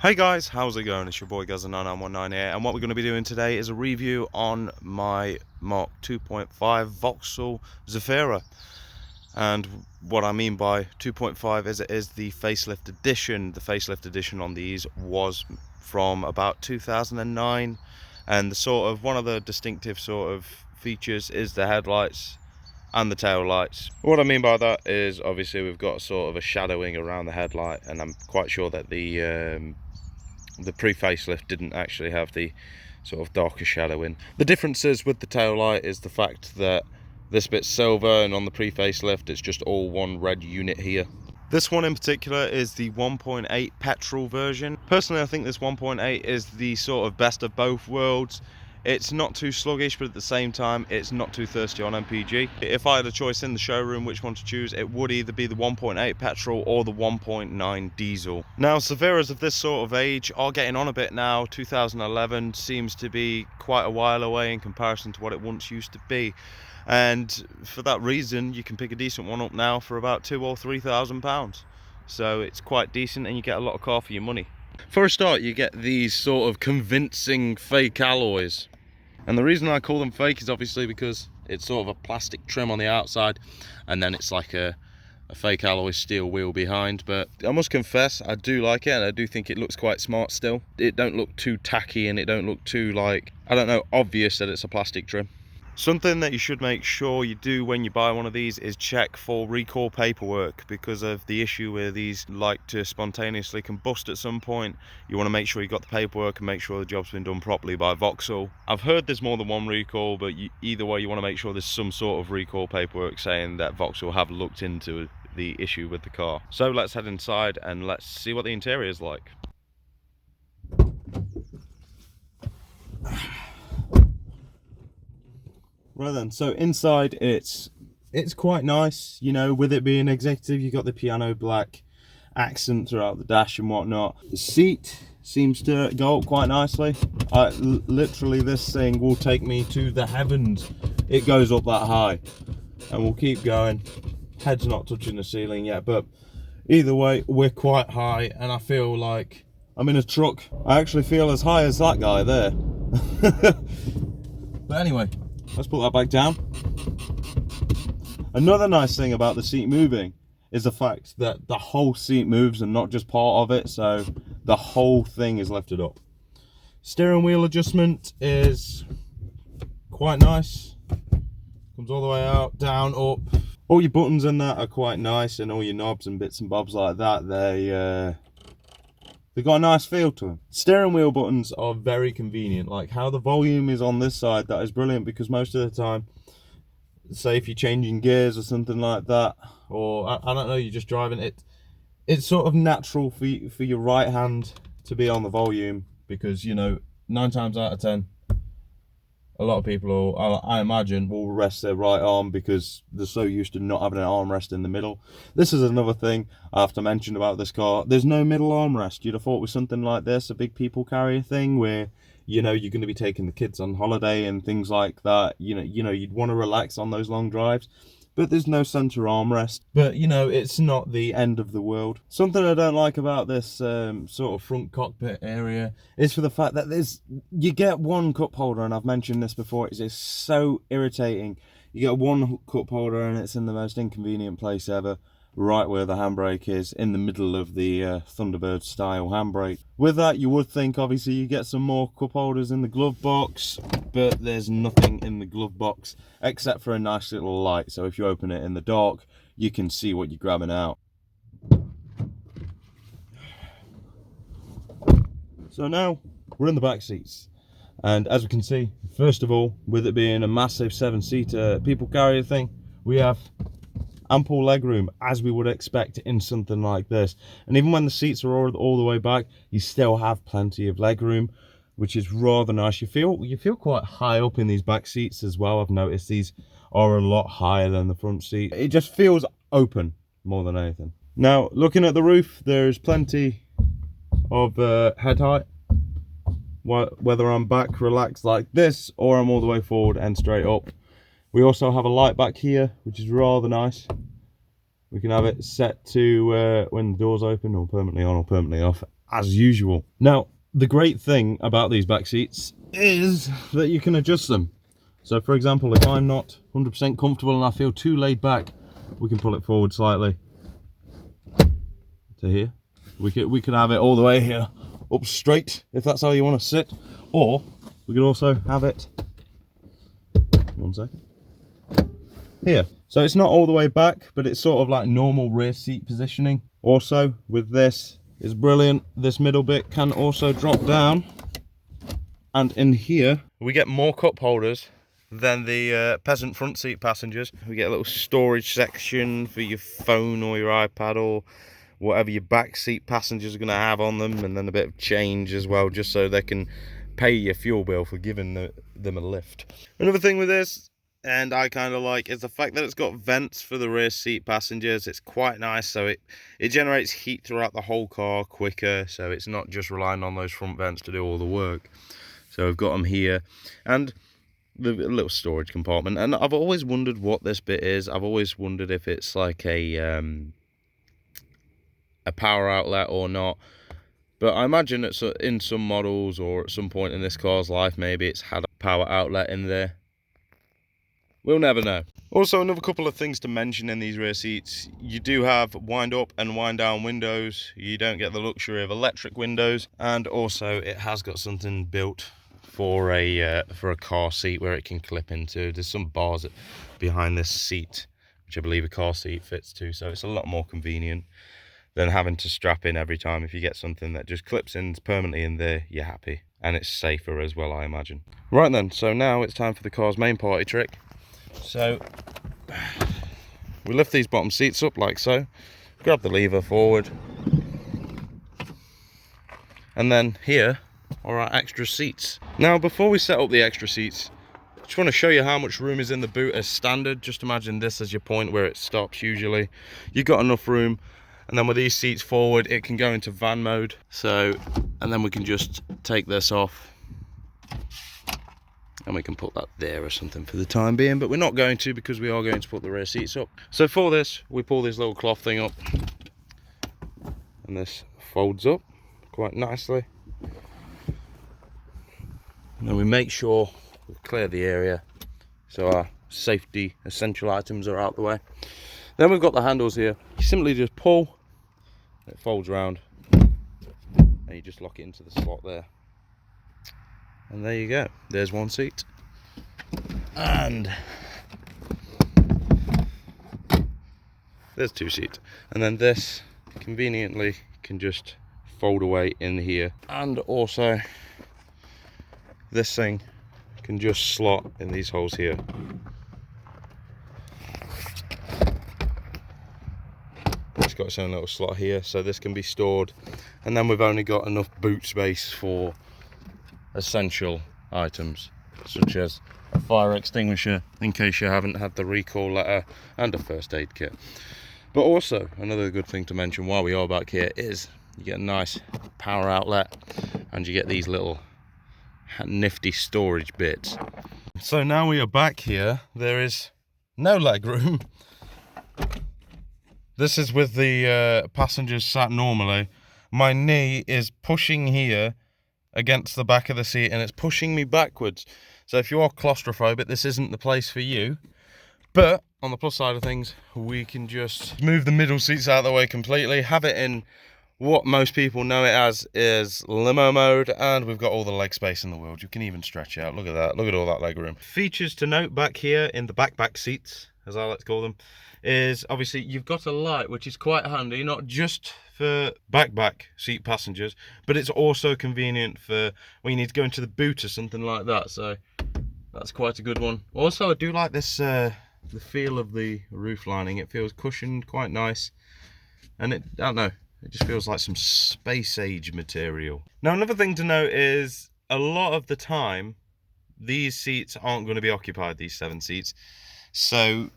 Hey guys, how's it going? It's your boy Gazza9919 here, and what we're going to be doing today is a review on my Mark 2.5 Vauxhall Zafira. And what I mean by 2.5 is it is the facelift edition. The facelift edition on these was from about 2009, and the one of the distinctive sort of features is the headlights and the tail lights. What I mean by that is obviously we've got sort of a shadowing around the headlight, and I'm quite sure that the pre-facelift didn't actually have the sort of darker shadowing. The differences with the tail light is the fact that this bit's silver, and on the pre-facelift it's just all one red unit here. This one in particular is the 1.8 petrol version. Personally, I think this 1.8 is the sort of best of both worlds. It's not too sluggish, but at the same time it's not too thirsty on MPG. If I had a choice in the showroom which one to choose, it would either be the 1.8 petrol or the 1.9 diesel. Now, Zafiras of this sort of age are getting on a bit now. 2011 seems to be quite a while away in comparison to what it once used to be, and for that reason you can pick a decent one up now for about £2,000 or £3,000. So it's quite decent, and you get a lot of car for your money. For a start, you get these sort of convincing fake alloys. And the reason I call them fake is obviously because it's sort of a plastic trim on the outside, and then it's like a fake alloy steel wheel behind. But I must confess, I do like it, and I do think it looks quite smart still. It don't look too tacky, and it don't look too, like, I don't know, obvious that it's a plastic trim. Something that you should make sure you do when you buy one of these is check for recall paperwork, because of the issue where these like to spontaneously combust at some point. You want to make sure you got the paperwork and make sure the job's been done properly by Vauxhall. I've heard there's more than one recall, but either way you want to make sure there's some sort of recall paperwork saying that Vauxhall have looked into the issue with the car. So let's head inside and let's see what the interior is like. Right then, so inside it's quite nice, you know, with it being executive. You got the piano black accent throughout the dash and whatnot. The seat seems to go up quite nicely. Literally, this thing will take me to the heavens. It goes up that high, and we'll keep going. Head's not touching the ceiling yet, but either way, we're quite high, and I feel like I'm in a truck. I actually feel as high as that guy there. But anyway, let's put that back down. Another nice thing about the seat moving is the fact that the whole seat moves and not just part of it, so the whole thing is lifted up. Steering wheel adjustment is quite nice. Comes all the way out, down, up. All your buttons in that are quite nice, and all your knobs and bits and bobs like that, they've got a nice feel to them. Steering wheel buttons are very convenient. Like how the volume is on this side, that is brilliant, because most of the time, say if you're changing gears or something like that, or I don't know, you're just driving it, it's sort of natural for your right hand to be on the volume, because, you know, 9 times out of 10, a lot of people, I imagine, will rest their right arm because they're so used to not having an armrest in the middle. This is another thing I have to mention about this car. There's no middle armrest. You'd have thought with something like this, a big people carrier thing, where, you know, you're going to be taking the kids on holiday and things like that. You know, you'd want to relax on those long drives. But there's no center armrest. But, you know, it's not the end of the world. Something I don't like about this sort of front cockpit area is for the fact that you get one cup holder, and I've mentioned this before, it's just so irritating. You get one cup holder and it's in the most inconvenient place ever, right where the handbrake is, in the middle of the Thunderbird style handbrake. With that, you would think obviously you get some more cup holders in the glove box, but there's nothing in the glove box except for a nice little light, so if you open it in the dark you can see what you're grabbing out. So now we're in the back seats, and as we can see, first of all, with it being a massive 7-seater people carrier thing, we have ample legroom, as we would expect in something like this. And even when the seats are all the way back, you still have plenty of legroom, which is rather nice. You feel quite high up in these back seats as well. I've noticed these are a lot higher than the front seat. It just feels open more than anything. Now, looking at the roof, there's plenty of head height, whether I'm back relaxed like this or I'm all the way forward and straight up. We also have a light back here, which is rather nice. We can have it set to when the doors open, or permanently on or permanently off, as usual. Now, the great thing about these back seats is that you can adjust them. So for example, if I'm not 100% comfortable and I feel too laid back, we can pull it forward slightly to here. We could have it all the way here, up straight, if that's how you want to sit. Or we could also have it, one second, here. So it's not all the way back, but it's sort of like normal rear seat positioning. Also, with this, is brilliant. This middle bit can also drop down. And in here, we get more cup holders than the peasant front seat passengers. We get a little storage section for your phone or your iPad or whatever your back seat passengers are going to have on them, and then a bit of change as well, just so they can pay your fuel bill for giving them a lift. Another thing with this, and I kind of like, is the fact that it's got vents for the rear seat passengers. It's quite nice, so it generates heat throughout the whole car quicker, so it's not just relying on those front vents to do all the work. So I've got them here, and the little storage compartment. And I've always wondered what this bit is. I've always wondered if it's like a power outlet or not. But I imagine it's in some models, or at some point in this car's life, maybe it's had a power outlet in there. We'll never know. Also, another couple of things to mention in these rear seats. You do have wind up and wind down windows. You don't get the luxury of electric windows. And also, it has got something built for a car seat where it can clip into. There's some bars behind this seat, which I believe a car seat fits to. So it's a lot more convenient than having to strap in every time. If you get something that just clips in permanently in there, you're happy. And it's safer as well, I imagine. Right then, so now it's time for the car's main party trick. So we lift these bottom seats up like so, grab the lever forward, and then here are our extra seats. Now before we set up the extra seats, I just want to show you how much room is in the boot as standard. Just imagine this as your point where it stops usually. You've got enough room, and then with these seats forward it can go into van mode. So, and then we can just take this off and we can put that there or something for the time being, but we're not going to, because we are going to put the rear seats up. So for this, we pull this little cloth thing up, and this folds up quite nicely. And then we make sure we clear the area so our safety essential items are out the way. Then we've got the handles here. You simply just pull, it folds around, and you just lock it into the slot there. And there you go, there's one seat. And there's two seats. And then this conveniently can just fold away in here. And also this thing can just slot in these holes here. It's got its own little slot here, so this can be stored. And then we've only got enough boot space for essential items, such as a fire extinguisher in case you haven't had the recall letter, and a first aid kit. But also another good thing to mention while we are back here is you get a nice power outlet, and you get these little nifty storage bits. So now we are back here, there is no leg room. This is with the passengers sat normally. My knee is pushing here against the back of the seat, and it's pushing me backwards. So if you are claustrophobic, this isn't the place for you. But on the plus side of things, we can just move the middle seats out of the way completely, have it in what most people know it as is limo mode, and we've got all the leg space in the world. You can even stretch out. Look at that, look at all that leg room. Features to note back here in the back seats, as I like to call them, is obviously you've got a light, which is quite handy, not just for back seat passengers, but it's also convenient for when you need to go into the boot or something like that. So that's quite a good one. Also, I do like this the feel of the roof lining. It feels cushioned, quite nice, and I don't know, it just feels like some space age material. Now another thing to note is a lot of the time these seats aren't going to be occupied, these 7 seats. So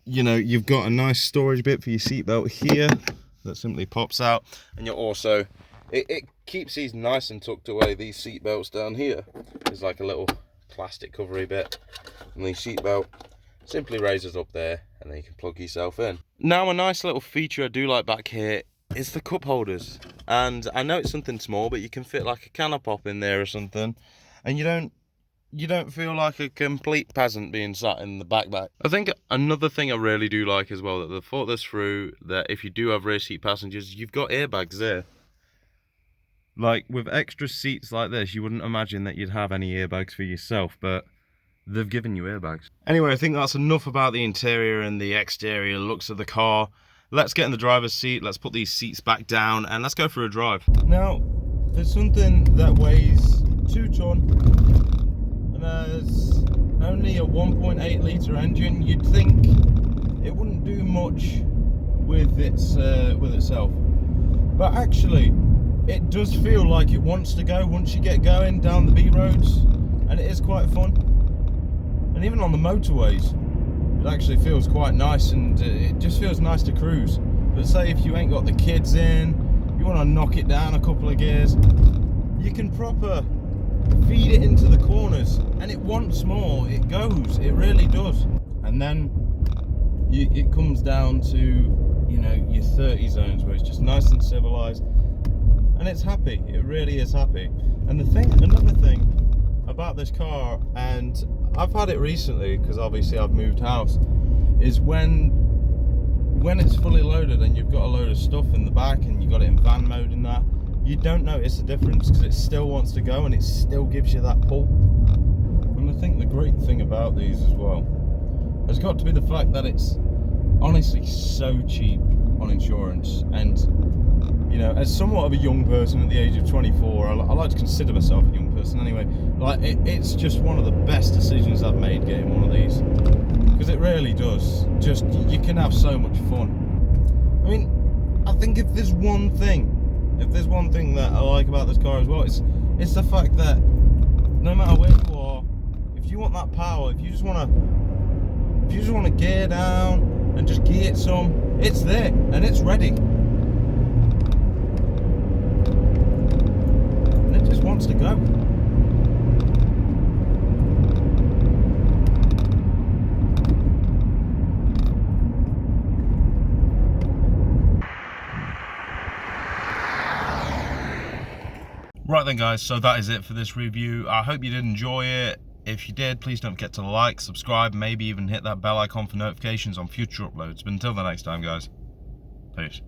you know, you've got a nice storage bit for your seatbelt here that simply pops out, and you're also, it keeps these nice and tucked away. These seat belts down here is like a little plastic covery bit, and the seat belt simply raises up there, and then you can plug yourself in. Now a nice little feature I do like back here it's the cup holders. And I know it's something small, but you can fit like a can of pop in there or something, and you don't feel like a complete peasant being sat in the backpack. I think another thing I really do like as well, that they've thought this through, that if you do have rear seat passengers, you've got airbags there. Like, with extra seats like this, you wouldn't imagine that you'd have any airbags for yourself, but they've given you airbags. Anyway, I think that's enough about the interior and the exterior looks of the car. Let's get in the driver's seat, let's put these seats back down, and let's go for a drive. Now, there's something that weighs 2 ton, and there's only a 1.8 litre engine. You'd think it wouldn't do much with itself, but actually, it does feel like it wants to go once you get going down the B roads, and it is quite fun. And even on the motorways, it actually feels quite nice, and it just feels nice to cruise. But say if you ain't got the kids in, you want to knock it down a couple of gears, you can proper feed it into the corners, and it wants more. It goes, it really does. And then it comes down to, you know, your 30 zones where it's just nice and civilized. And it's happy, it really is happy. And another thing about this car, and I've had it recently because obviously I've moved house, is when it's fully loaded and you've got a load of stuff in the back and you've got it in van mode and that, you don't notice the difference because it still wants to go and it still gives you that pull. And I think the great thing about these as well has got to be the fact that it's honestly so cheap on insurance. And you know, as somewhat of a young person at the age of 24, I like to consider myself a young person anyway, like it's just one of the best decisions I've made getting one of these, because it really does, just, you can have so much fun. I mean, I think if there's one thing that I like about this car as well, it's the fact that no matter where you are, if you want that power, if you just want to gear down and just gear it some, it's there and it's ready. Wants to go. Right then guys, so that is it for this review. I hope you did enjoy it. If you did, please don't forget to like, subscribe, maybe even hit that bell icon for notifications on future uploads. But until the next time guys, peace.